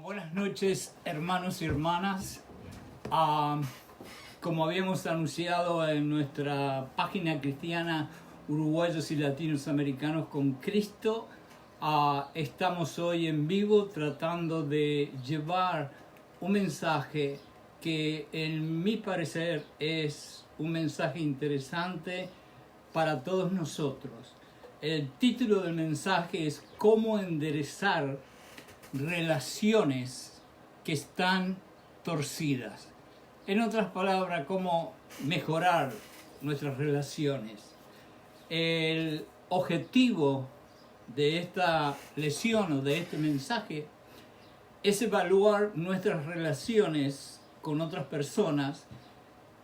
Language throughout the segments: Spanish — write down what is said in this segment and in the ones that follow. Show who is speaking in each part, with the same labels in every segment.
Speaker 1: Buenas noches, hermanos y hermanas. Como habíamos anunciado en nuestra página cristiana Uruguayos y Latinos Americanos con Cristo, estamos hoy en vivo tratando de llevar un mensaje que en mi parecer es un mensaje interesante para todos nosotros. El título del mensaje es ¿Cómo enderezar relaciones que están torcidas? En otras palabras, cómo mejorar nuestras relaciones. El objetivo de esta lección o de este mensaje es evaluar nuestras relaciones con otras personas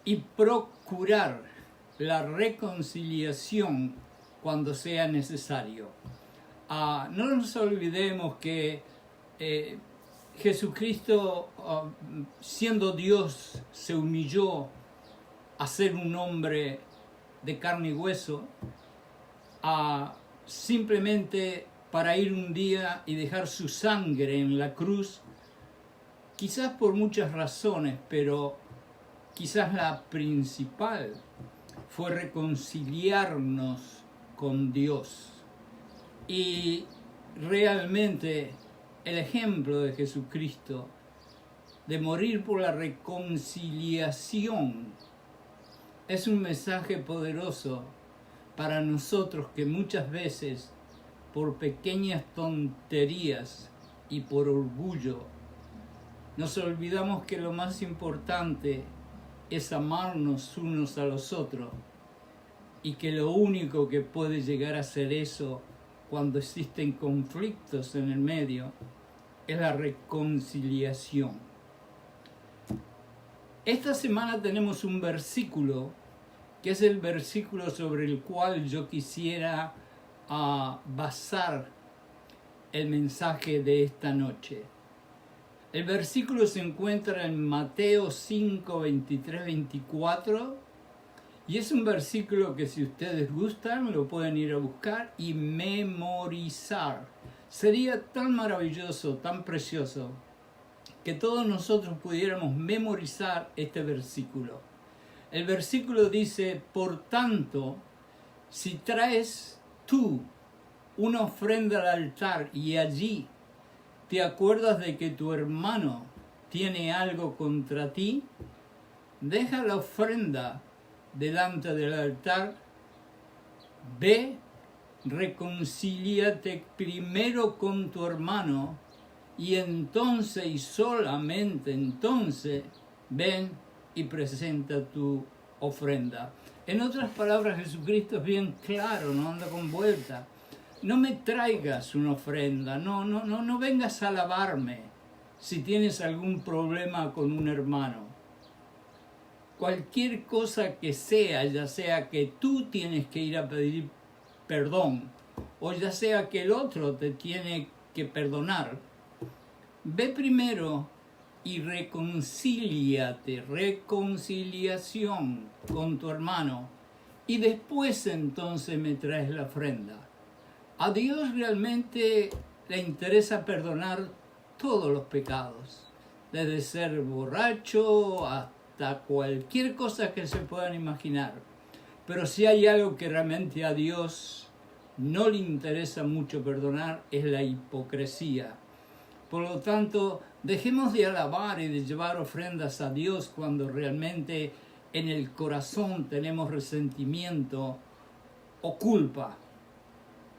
Speaker 1: y procurar la reconciliación cuando sea necesario. No nos olvidemos que Jesucristo, siendo Dios, se humilló a ser un hombre de carne y hueso, simplemente para ir un día y dejar su sangre en la cruz, quizás por muchas razones, pero quizás la principal fue reconciliarnos con Dios. Y realmente el ejemplo de Jesucristo de morir por la reconciliación es un mensaje poderoso para nosotros que muchas veces por pequeñas tonterías y por orgullo nos olvidamos que lo más importante es amarnos unos a los otros y que lo único que puede llegar a ser eso cuando existen conflictos en el medio es la reconciliación. Esta semana tenemos un versículo que es el versículo sobre el cual yo quisiera basar el mensaje de esta noche. El versículo se encuentra en Mateo 5, 23, 24 y es un versículo que si ustedes gustan lo pueden ir a buscar y memorizar. Sería tan maravilloso, tan precioso que todos nosotros pudiéramos memorizar este versículo. El versículo dice: por tanto, si traes tú una ofrenda al altar y allí te acuerdas de que tu hermano tiene algo contra ti, deja la ofrenda delante del altar, ve, reconcíliate primero con tu hermano y entonces y solamente entonces ven y presenta tu ofrenda. En otras palabras, Jesucristo es bien claro, no anda con vuelta. No me traigas una ofrenda, no vengas a alabarme si tienes algún problema con un hermano. Cualquier cosa que sea, ya sea que tú tienes que ir a pedir perdón, o ya sea que el otro te tiene que perdonar, ve primero y reconcíliate, reconciliación con tu hermano, y después entonces me traes la ofrenda. A Dios realmente le interesa perdonar todos los pecados, desde ser borracho hasta cualquier cosa que se puedan imaginar. Pero si hay algo que realmente a Dios no le interesa mucho perdonar, es la hipocresía. Por lo tanto, dejemos de alabar y de llevar ofrendas a Dios cuando realmente en el corazón tenemos resentimiento o culpa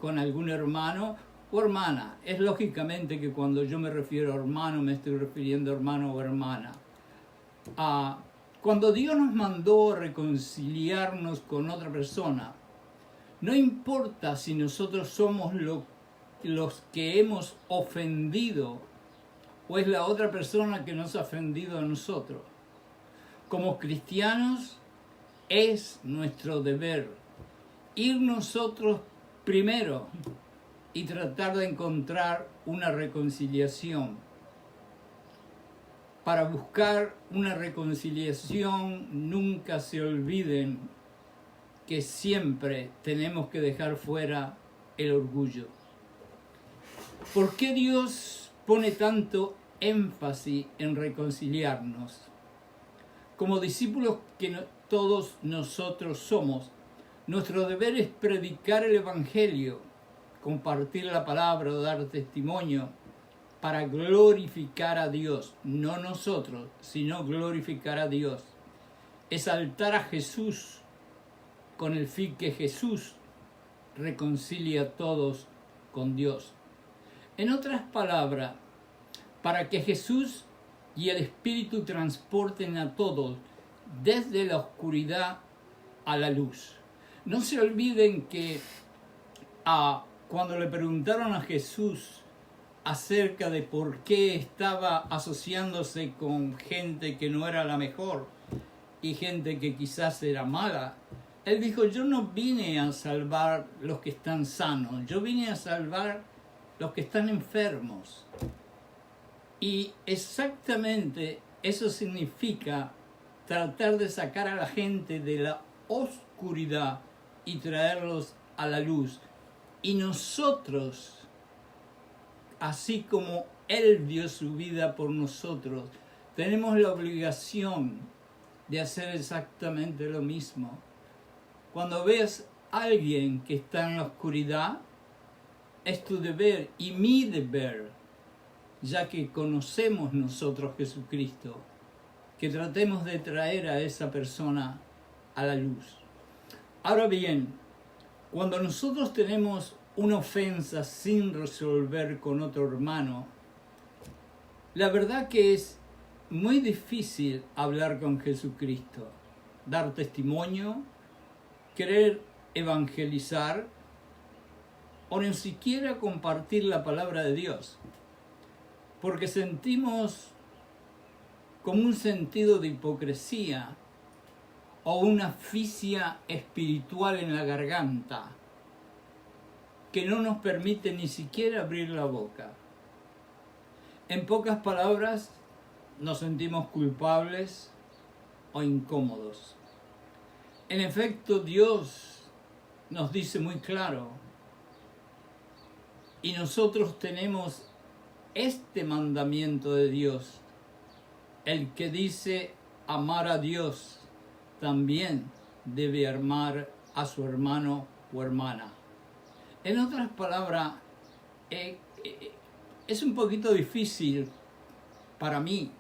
Speaker 1: con algún hermano o hermana. Es lógicamente que cuando yo me refiero a hermano, me estoy refiriendo a hermano o hermana. Cuando Dios nos mandó a reconciliarnos con otra persona, no importa si nosotros somos los que hemos ofendido o es la otra persona que nos ha ofendido a nosotros. Como cristianos es nuestro deber ir nosotros primero y tratar de encontrar una reconciliación. Para buscar una reconciliación, nunca se olviden que siempre tenemos que dejar fuera el orgullo. ¿Por qué Dios pone tanto énfasis en reconciliarnos. Como discípulos todos nosotros somos, nuestro deber es predicar el Evangelio, compartir la palabra, dar testimonio, para glorificar a Dios, no nosotros, sino glorificar a Dios. Exaltar a Jesús con el fin que Jesús reconcilie a todos con Dios. En otras palabras, para que Jesús y el Espíritu transporten a todos desde la oscuridad a la luz. No se olviden que cuando le preguntaron a Jesús acerca de por qué estaba asociándose con gente que no era la mejor y gente que quizás era mala, él dijo: yo no vine a salvar los que están sanos, yo vine a salvar los que están enfermos. Y exactamente eso significa tratar de sacar a la gente de la oscuridad y traerlos a la luz. Y nosotros, así como Él dio su vida por nosotros, tenemos la obligación de hacer exactamente lo mismo. Cuando ves a alguien que está en la oscuridad, es tu deber y mi deber, ya que conocemos nosotros Jesucristo, que tratemos de traer a esa persona a la luz. Ahora bien, cuando nosotros tenemos una ofensa sin resolver con otro hermano, la verdad que es muy difícil hablar con Jesucristo, dar testimonio, querer evangelizar o ni siquiera compartir la palabra de Dios, porque sentimos como un sentido de hipocresía o una asfixia espiritual en la garganta que no nos permite ni siquiera abrir la boca. En pocas palabras, nos sentimos culpables o incómodos. En efecto, Dios nos dice muy claro, y nosotros tenemos este mandamiento de Dios: el que dice amar a Dios también debe amar a su hermano o hermana. En otras palabras, es un poquito difícil para mí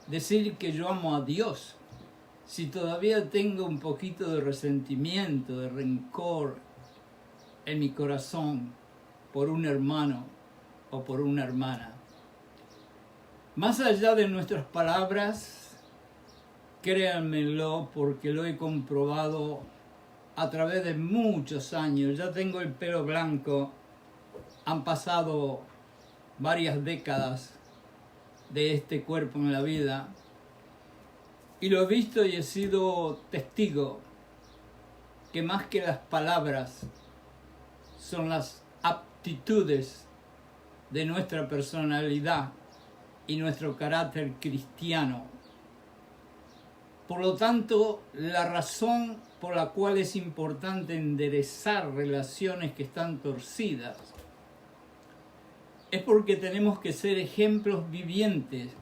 Speaker 1: decir que yo amo a Dios si todavía tengo un poquito de resentimiento, de rencor en mi corazón por un hermano o por una hermana. Más allá de nuestras palabras, créanmelo, porque lo he comprobado a través de muchos años. Ya tengo el pelo blanco, han pasado varias décadas de este cuerpo en la vida, y lo he visto y he sido testigo que más que las palabras son las aptitudes de nuestra personalidad y nuestro carácter cristiano. Por lo tanto, la razón por la cual es importante enderezar relaciones que están torcidas es porque tenemos que ser ejemplos vivientes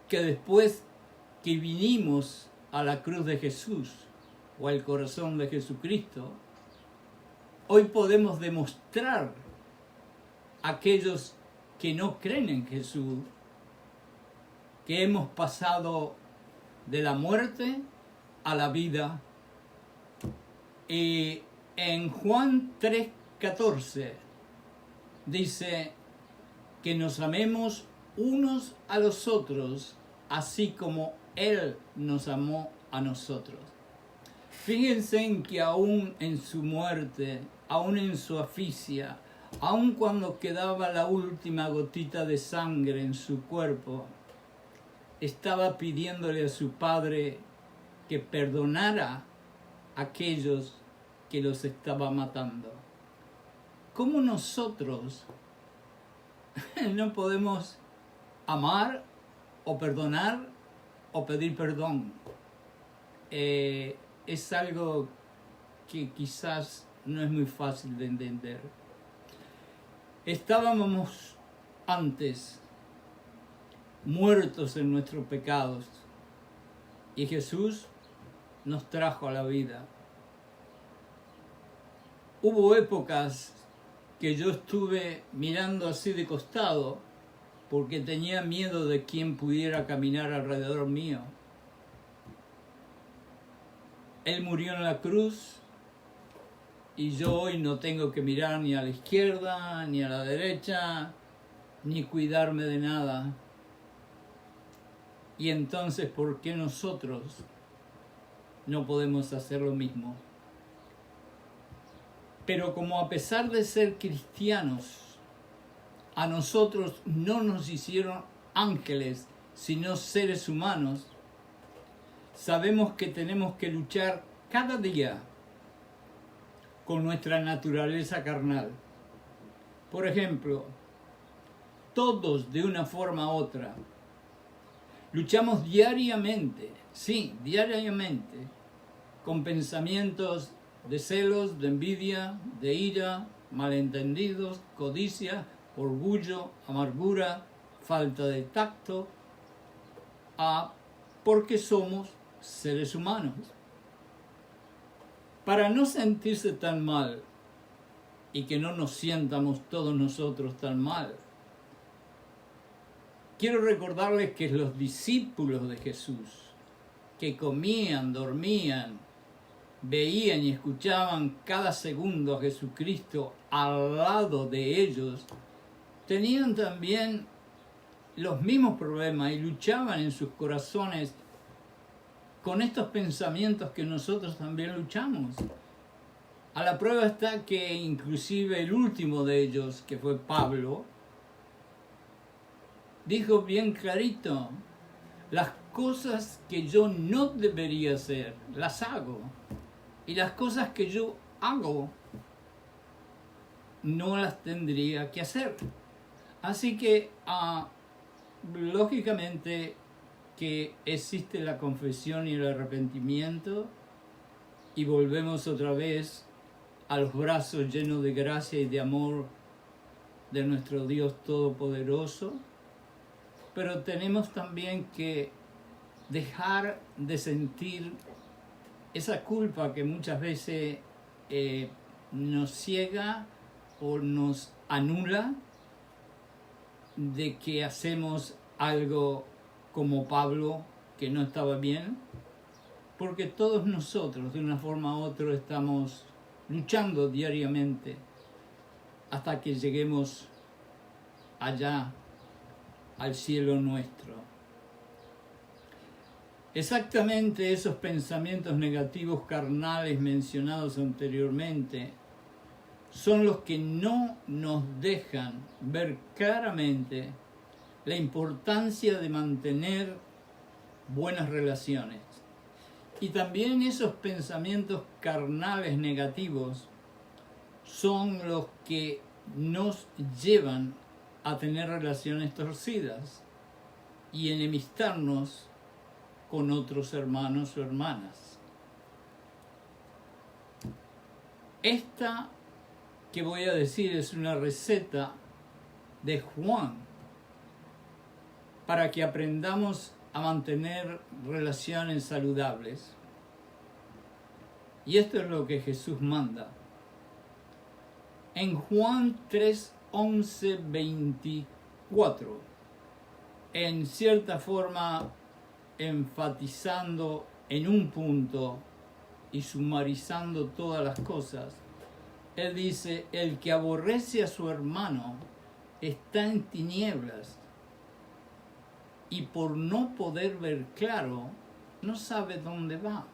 Speaker 1: que después que vinimos a la cruz de Jesús o al corazón de Jesucristo, hoy podemos demostrar a aquellos que no creen en Jesús que hemos pasado de la muerte a la vida. Y en Juan 3:14 dice que nos amemos unos a los otros, así como Él nos amó a nosotros. Fíjense en que aún en su muerte, aún en su asfixia, aún cuando quedaba la última gotita de sangre en su cuerpo, estaba pidiéndole a su Padre que perdonara a aquellos que los estaba matando. ¿Cómo nosotros no podemos amar o perdonar o pedir perdón? Es algo que quizás no es muy fácil de entender. Estábamos antes muertos en nuestros pecados y Jesús nos trajo a la vida. Hubo épocas que yo estuve mirando así de costado porque tenía miedo de quién pudiera caminar alrededor mío. Él murió en la cruz y yo hoy no tengo que mirar ni a la izquierda, ni a la derecha, ni cuidarme de nada. Y entonces, ¿por qué nosotros no podemos hacer lo mismo? Pero como a pesar de ser cristianos, a nosotros no nos hicieron ángeles, sino seres humanos, sabemos que tenemos que luchar cada día con nuestra naturaleza carnal. Por ejemplo, todos de una forma u otra luchamos diariamente, sí, diariamente, con pensamientos de celos, de envidia, de ira, malentendidos, codicia, orgullo, amargura, falta de tacto, porque somos seres humanos. Para no sentirse tan mal y que no nos sientamos todos nosotros tan mal, quiero recordarles que los discípulos de Jesús, que comían, dormían, veían y escuchaban cada segundo a Jesucristo al lado de ellos, tenían también los mismos problemas y luchaban en sus corazones con estos pensamientos que nosotros también luchamos. A la prueba está que inclusive el último de ellos, que fue Pablo, dijo bien clarito: las cosas que yo no debería hacer, las hago. Y las cosas que yo hago, no las tendría que hacer. Así que, lógicamente, que existe la confesión y el arrepentimiento, y volvemos otra vez a los brazos llenos de gracia y de amor de nuestro Dios Todopoderoso. Pero tenemos también que dejar de sentir esa culpa que muchas veces nos ciega o nos anula de que hacemos algo como Pablo que no estaba bien, porque todos nosotros de una forma u otra estamos luchando diariamente hasta que lleguemos allá al cielo nuestro. Exactamente esos pensamientos negativos carnales mencionados anteriormente son los que no nos dejan ver claramente la importancia de mantener buenas relaciones. Y también esos pensamientos carnales negativos son los que nos llevan a tener relaciones torcidas y enemistarnos con otros hermanos o hermanas. Esta que voy a decir es una receta de Juan para que aprendamos a mantener relaciones saludables. Y esto es lo que Jesús manda. En Juan 3, 11, 24, en cierta forma enfatizando en un punto y sumarizando todas las cosas, él dice: el que aborrece a su hermano está en tinieblas y por no poder ver claro, no sabe dónde va.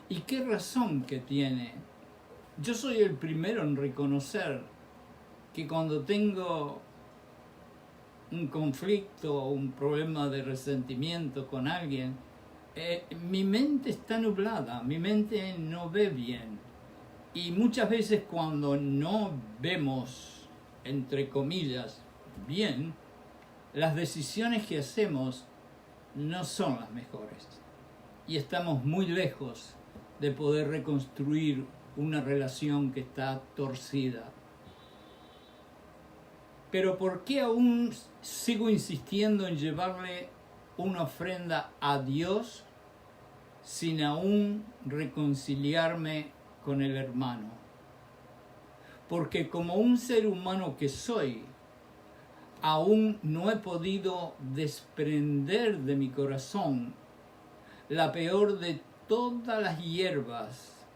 Speaker 1: ¿Y qué razón que tiene? Yo soy el primero en reconocer que cuando tengo un conflicto o un problema de resentimiento con alguien, mi mente está nublada, mi mente no ve bien. Y muchas veces cuando no vemos, entre comillas, bien, las decisiones que hacemos no son las mejores. Y estamos muy lejos de poder reconstruir una relación que está torcida. Pero ¿por qué aún sigo insistiendo en llevarle una ofrenda a Dios sin aún reconciliarme con el hermano? Porque como un ser humano que soy, aún no he podido desprender de mi corazón la peor de todas las hierbas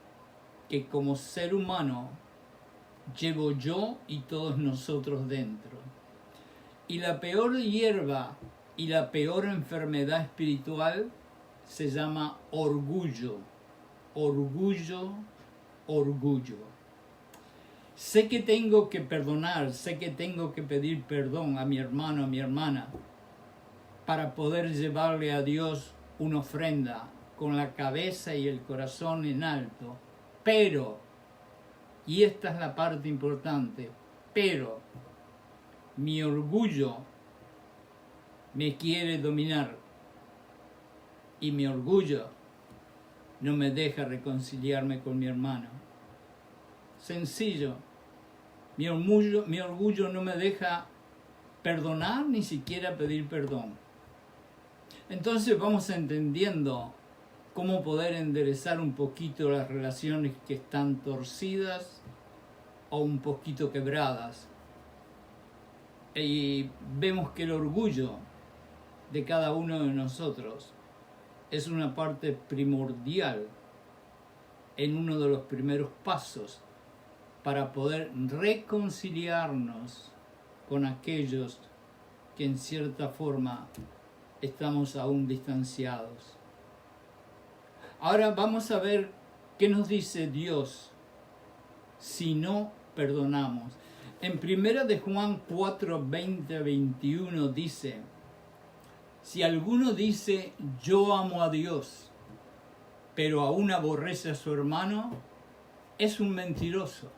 Speaker 1: que como ser humano llevo yo y todos nosotros dentro. Y la peor hierba y la peor enfermedad espiritual se llama orgullo. Orgullo, orgullo. Sé que tengo que perdonar, sé que tengo que pedir perdón a mi hermano, a mi hermana, para poder llevarle a Dios una ofrenda con la cabeza y el corazón en alto. Pero, y esta es la parte importante, pero mi orgullo me quiere dominar y mi orgullo no me deja reconciliarme con mi hermano. Sencillo, mi orgullo no me deja perdonar ni siquiera pedir perdón. Entonces vamos entendiendo cómo poder enderezar un poquito las relaciones que están torcidas o un poquito quebradas. Y vemos que el orgullo de cada uno de nosotros es una parte primordial en uno de los primeros pasos para poder reconciliarnos con aquellos que en cierta forma estamos aún distanciados. Ahora vamos a ver qué nos dice Dios si no perdonamos. En 1 de Juan 4, 20 a 21 dice: si alguno dice yo amo a Dios, pero aún aborrece a su hermano, es un mentiroso.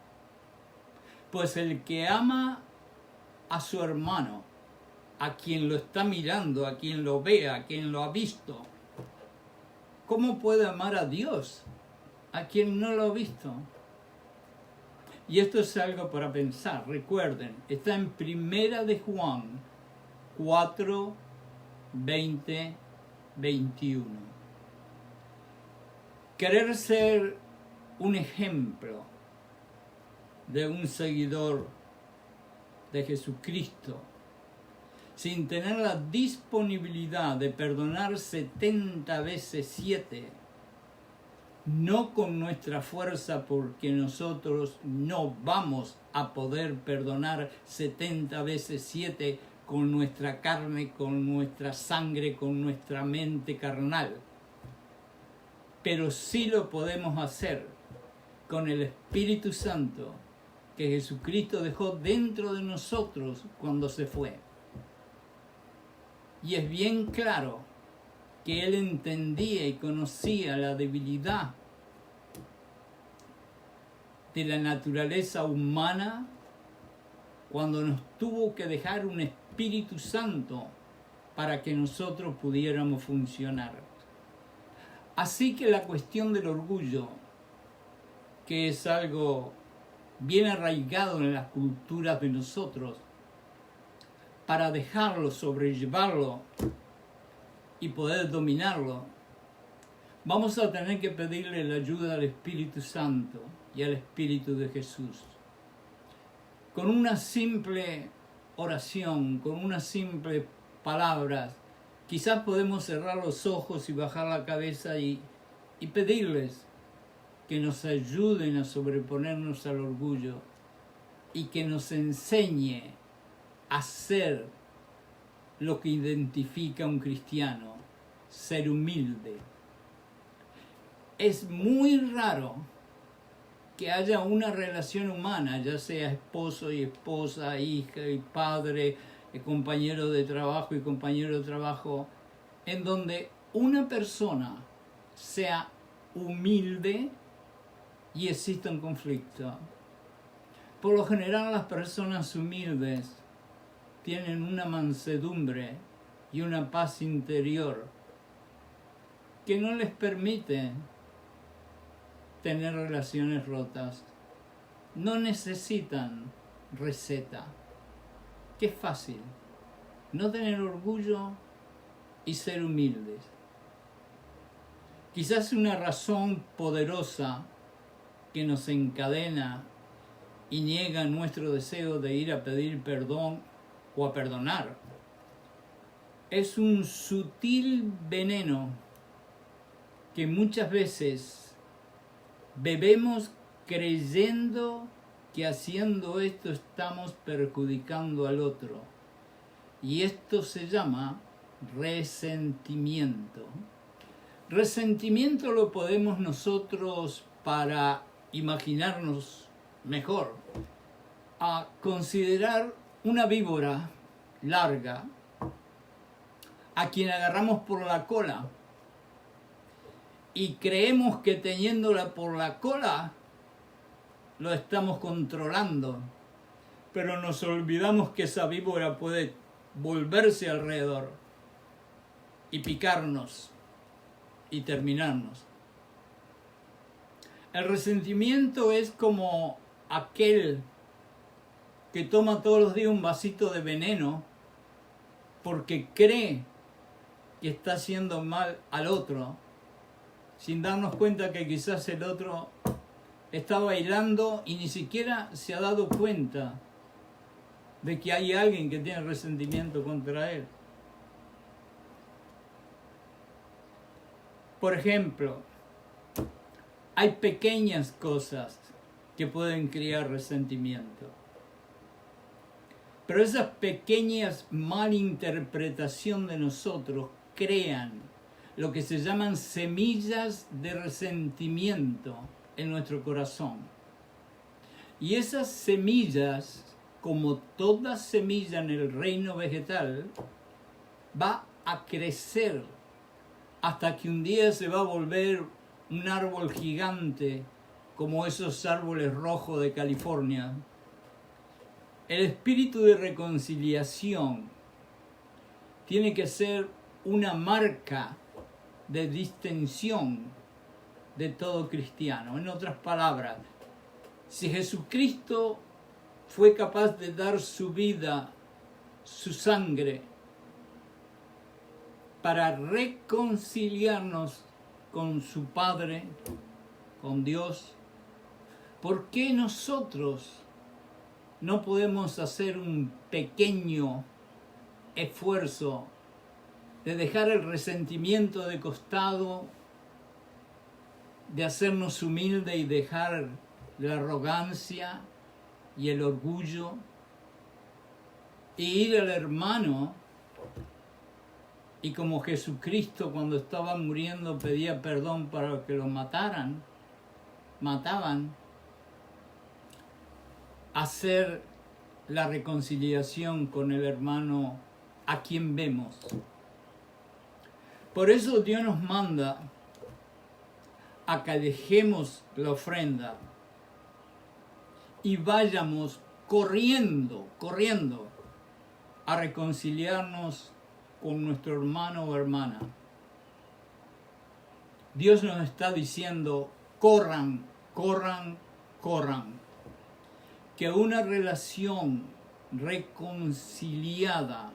Speaker 1: Pues el que ama a su hermano, a quien lo está mirando, a quien lo ve, a quien lo ha visto, ¿cómo puede amar a Dios, a quien no lo ha visto? Y esto es algo para pensar. Recuerden, está en 1 de Juan 4, 20, 21. Querer ser un ejemplo de un seguidor de Jesucristo sin tener la disponibilidad de perdonar 70 veces 7, no con nuestra fuerza, porque nosotros no vamos a poder perdonar 70 veces 7 con nuestra carne, con nuestra sangre, con nuestra mente carnal. Pero sí lo podemos hacer con el Espíritu Santo que Jesucristo dejó dentro de nosotros cuando se fue. Y es bien claro que Él entendía y conocía la debilidad de la naturaleza humana cuando nos tuvo que dejar un Espíritu Santo para que nosotros pudiéramos funcionar. Así que la cuestión del orgullo, que es algo bien arraigado en las culturas de nosotros, para dejarlo, sobrellevarlo y poder dominarlo, vamos a tener que pedirle la ayuda al Espíritu Santo y al Espíritu de Jesús. Con una simple oración, con unas simples palabras, quizás podemos cerrar los ojos y bajar la cabeza y pedirles que nos ayuden a sobreponernos al orgullo y que nos enseñe a ser lo que identifica a un cristiano, ser humilde. Es muy raro que haya una relación humana, ya sea esposo y esposa, hija y padre, compañero de trabajo y compañero de trabajo, en donde una persona sea humilde y exista un conflicto. Por lo general, las personas humildes tienen una mansedumbre y una paz interior que no les permite tener relaciones rotas. No necesitan receta. Qué fácil. No tener orgullo y ser humildes. Quizás una razón poderosa que nos encadena y niega nuestro deseo de ir a pedir perdón o a perdonar es un sutil veneno que muchas veces bebemos creyendo que haciendo esto estamos perjudicando al otro. Y esto se llama resentimiento. Resentimiento lo podemos nosotros, para imaginarnos mejor, a considerar una víbora larga a quien agarramos por la cola y creemos que teniéndola por la cola lo estamos controlando, pero nos olvidamos que esa víbora puede volverse alrededor y picarnos y terminarnos. El resentimiento es como aquel que toma todos los días un vasito de veneno porque cree que está haciendo mal al otro, sin darnos cuenta que quizás el otro está bailando y ni siquiera se ha dado cuenta de que hay alguien que tiene resentimiento contra él. Por ejemplo, hay pequeñas cosas que pueden crear resentimiento. Pero esas pequeñas malinterpretaciones de nosotros crean lo que se llaman semillas de resentimiento en nuestro corazón. Y esas semillas, como toda semilla en el reino vegetal, va a crecer hasta que un día se va a volver un árbol gigante como esos árboles rojos de California. El espíritu de reconciliación tiene que ser una marca de distinción de todo cristiano. En otras palabras, si Jesucristo fue capaz de dar su vida, su sangre, para reconciliarnos con su Padre, con Dios, ¿por qué nosotros no podemos hacer un pequeño esfuerzo de dejar el resentimiento de costado, de hacernos humildes y dejar la arrogancia y el orgullo, e ir al hermano y como Jesucristo cuando estaba muriendo pedía perdón para que lo mataban, hacer la reconciliación con el hermano a quien vemos? Por eso Dios nos manda a que dejemos la ofrenda y vayamos corriendo a reconciliarnos con nuestro hermano o hermana. Dios nos está diciendo, corran. Que una relación reconciliada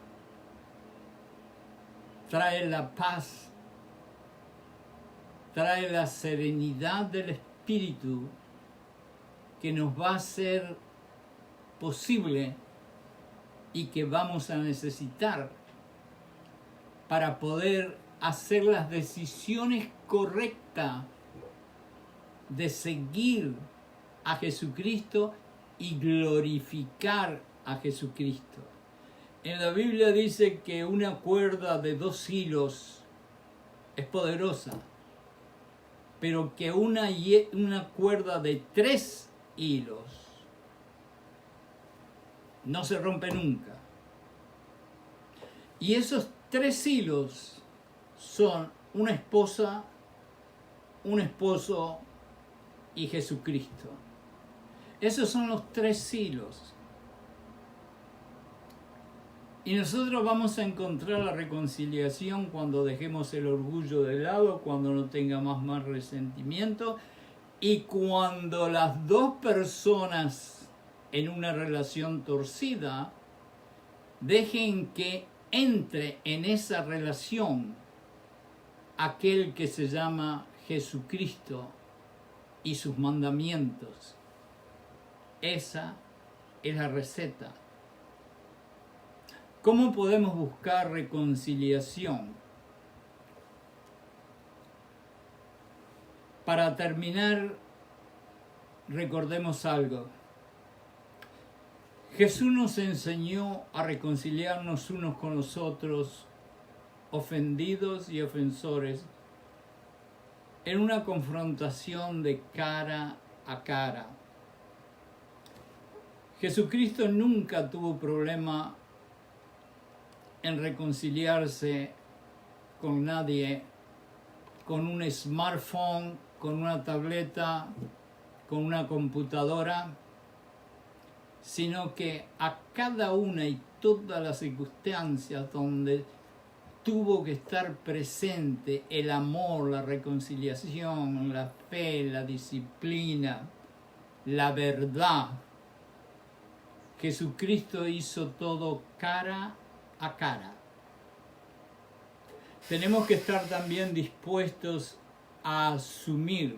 Speaker 1: trae la paz, trae la serenidad del espíritu que nos va a hacer posible y que vamos a necesitar para poder hacer las decisiones correctas de seguir a Jesucristo y glorificar a Jesucristo. En la Biblia dice que una cuerda de 2 hilos es poderosa, pero que una cuerda de 3 hilos no se rompe nunca. Y esos 3 hilos son una esposa, un esposo y Jesucristo. Esos son los 3 hilos. Y nosotros vamos a encontrar la reconciliación cuando dejemos el orgullo de lado, cuando no tenga más resentimiento y cuando las 2 personas en una relación torcida Dejen que entre en esa relación aquel que se llama Jesucristo y sus mandamientos. Esa es la receta. ¿Cómo podemos buscar reconciliación? Para terminar, recordemos algo. Jesús nos enseñó a reconciliarnos unos con los otros, ofendidos y ofensores, en una confrontación de cara a cara. Jesucristo nunca tuvo problema en reconciliarse con nadie, con un smartphone, con una tableta, con una computadora, sino que a cada una y todas las circunstancias donde tuvo que estar presente el amor, la reconciliación, la fe, la disciplina, la verdad, Jesucristo hizo todo cara a cara. Tenemos que estar también dispuestos a asumir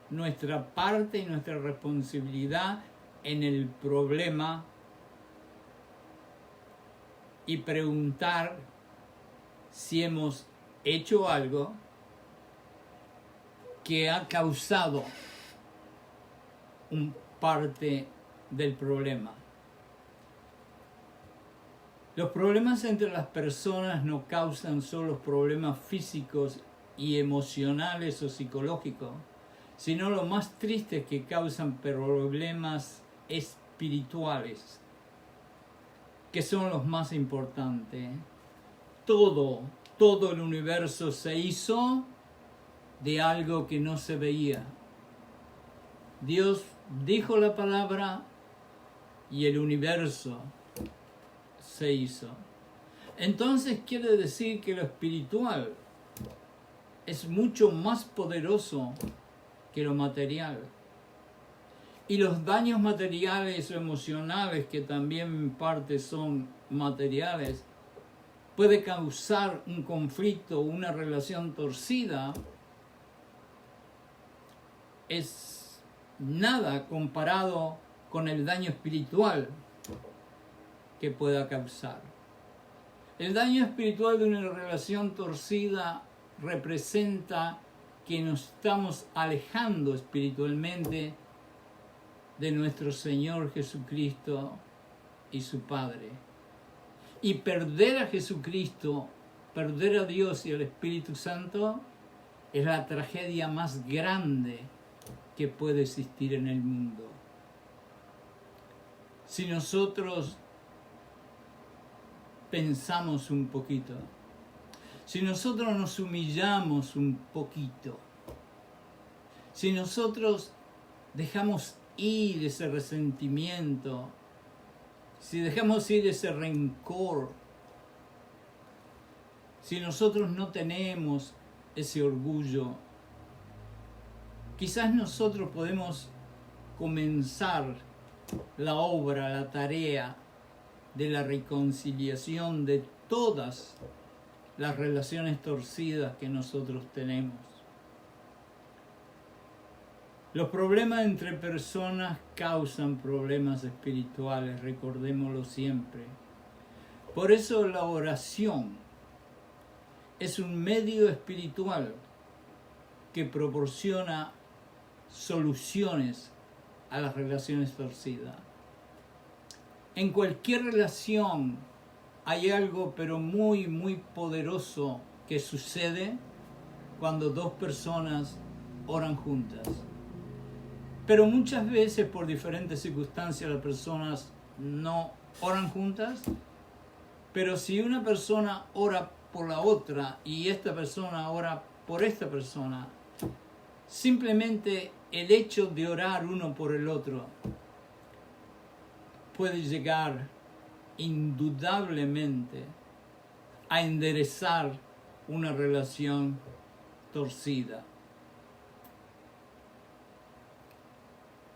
Speaker 1: nuestra parte y nuestra responsabilidad en el problema y preguntar si hemos hecho algo que ha causado un parte del problema. Los problemas entre las personas no causan solo problemas físicos y emocionales o psicológicos, sino lo más triste es que causan problemas espirituales, que son los más importantes. Todo el universo se hizo de algo que no se veía. Dios dijo la palabra y el universo se hizo. Entonces quiere decir que lo espiritual es mucho más poderoso que lo material. Y los daños materiales o emocionales, que también en parte son materiales, puede causar un conflicto, una relación torcida. Es nada comparado con el daño espiritual que pueda causar. El daño espiritual de una relación torcida representa que nos estamos alejando espiritualmente de nuestro Señor Jesucristo y su Padre. Y perder a Jesucristo, perder a Dios y al Espíritu Santo, es la tragedia más grande que puede existir en el mundo. Si nosotros pensamos un poquito, si nosotros nos humillamos un poquito, si nosotros dejamos ir ese resentimiento, si dejamos ir ese rencor, si nosotros no tenemos ese orgullo, quizás nosotros podemos comenzar la obra, la tarea de la reconciliación de todas las relaciones torcidas que nosotros tenemos. Los problemas entre personas causan problemas espirituales, recordémoslo siempre. Por eso la oración es un medio espiritual que proporciona soluciones a las relaciones torcidas. En cualquier relación hay algo pero muy, muy poderoso que sucede cuando dos personas oran juntas. Pero muchas veces por diferentes circunstancias las personas no oran juntas, pero si una persona ora por la otra y esta persona ora por esta persona, simplemente el hecho de orar uno por el otro puede llegar indudablemente a enderezar una relación torcida.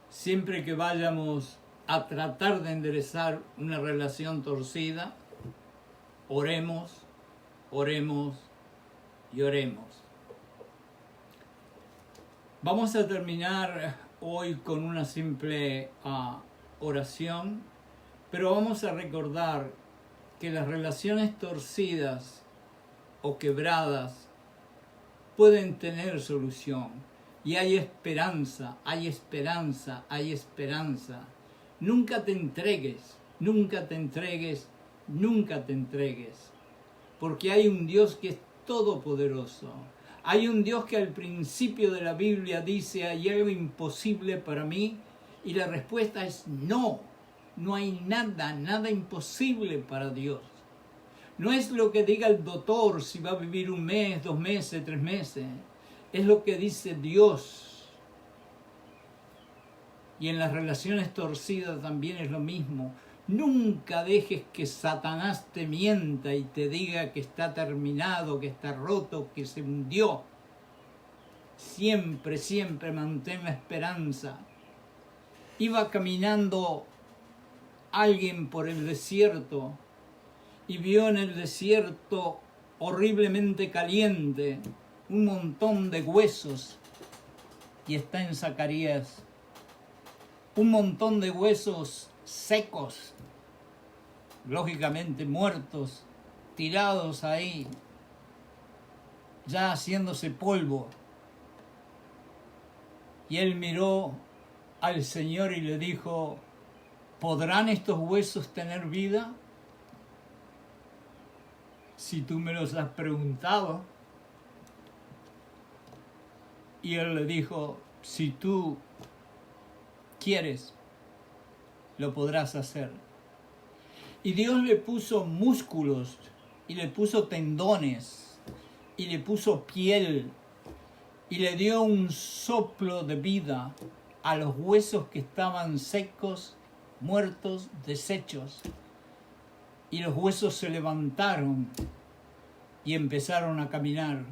Speaker 1: Siempre que vayamos a tratar de enderezar una relación torcida, oremos, oremos y oremos. Vamos a terminar hoy con una simple oración, pero vamos a recordar que las relaciones torcidas o quebradas pueden tener solución. Y hay esperanza, hay esperanza, hay esperanza. Nunca te entregues, nunca te entregues, nunca te entregues. Porque hay un Dios que es todopoderoso. Hay un Dios que al principio de la Biblia dice, ¿hay algo imposible para mí? Y la respuesta es no. No hay nada, nada imposible para Dios. No es lo que diga el doctor si va a vivir 1 mes, 2 meses, 3 meses. Es lo que dice Dios. Y en las relaciones torcidas también es lo mismo. Nunca dejes que Satanás te mienta y te diga que está terminado, que está roto, que se hundió. Siempre, siempre mantén la esperanza. Iba caminando alguien por el desierto y vio en el desierto horriblemente caliente un montón de huesos, y está en Zacarías, un montón de huesos secos, lógicamente muertos, tirados ahí, ya haciéndose polvo. Y él miró al Señor y le dijo, ¿podrán estos huesos tener vida? Si tú me los has preguntado. Y él le dijo, si tú quieres, lo podrás hacer. Y Dios le puso músculos, y le puso tendones, y le puso piel, y le dio un soplo de vida a los huesos que estaban secos, muertos, deshechos. Y los huesos se levantaron y empezaron a caminar.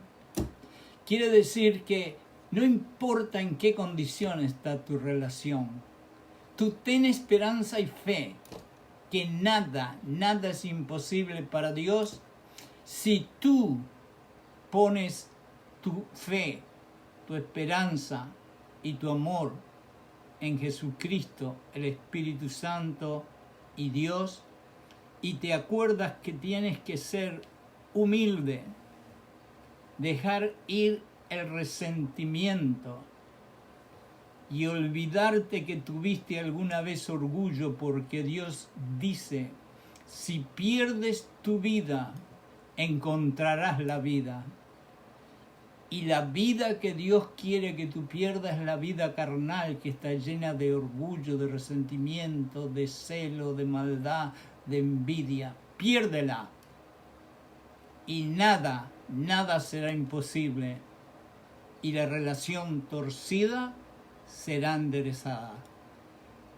Speaker 1: Quiere decir que no importa en qué condición está tu relación, tú ten esperanza y fe, que nada, nada es imposible para Dios si tú pones tu fe, tu esperanza y tu amor en Jesucristo, el Espíritu Santo y Dios, y te acuerdas que tienes que ser humilde, dejar ir el resentimiento y olvidarte que tuviste alguna vez orgullo, porque Dios dice, si pierdes tu vida, encontrarás la vida. Y la vida que Dios quiere que tú pierdas es la vida carnal, que está llena de orgullo, de resentimiento, de celo, de maldad, de envidia. Piérdela. Y nada, nada será imposible. Y la relación torcida será enderezada.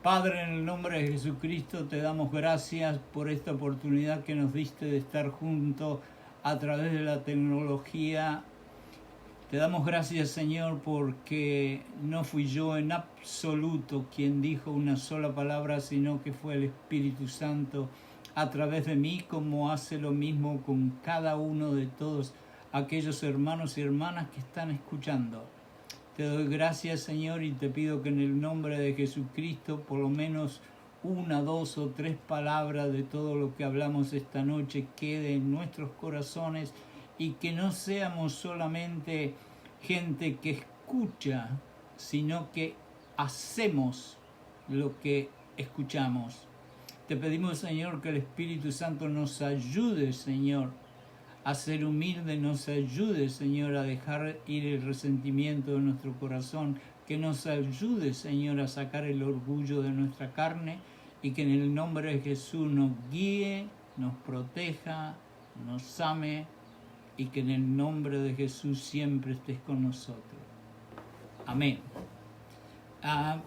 Speaker 1: Padre, en el nombre de Jesucristo te damos gracias por esta oportunidad que nos diste de estar juntos a través de la tecnología. Te damos gracias, Señor, porque no fui yo en absoluto quien dijo una sola palabra, sino que fue el Espíritu Santo a través de mí, como hace lo mismo con cada uno de todos aquellos hermanos y hermanas que están escuchando. Te doy gracias, Señor, y te pido que en el nombre de Jesucristo, por lo menos 1, 2 o 3 palabras de todo lo que hablamos esta noche quede en nuestros corazones, y que no seamos solamente gente que escucha, sino que hacemos lo que escuchamos. Te pedimos, Señor, que el Espíritu Santo nos ayude, Señor, a ser humilde, nos ayude, Señor, a dejar ir el resentimiento de nuestro corazón, que nos ayude, Señor, a sacar el orgullo de nuestra carne, y que en el nombre de Jesús nos guíe, nos proteja, nos ame, y que en el nombre de Jesús siempre estés con nosotros. Amén.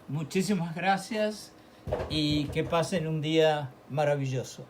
Speaker 1: Muchísimas gracias y que pasen un día maravilloso.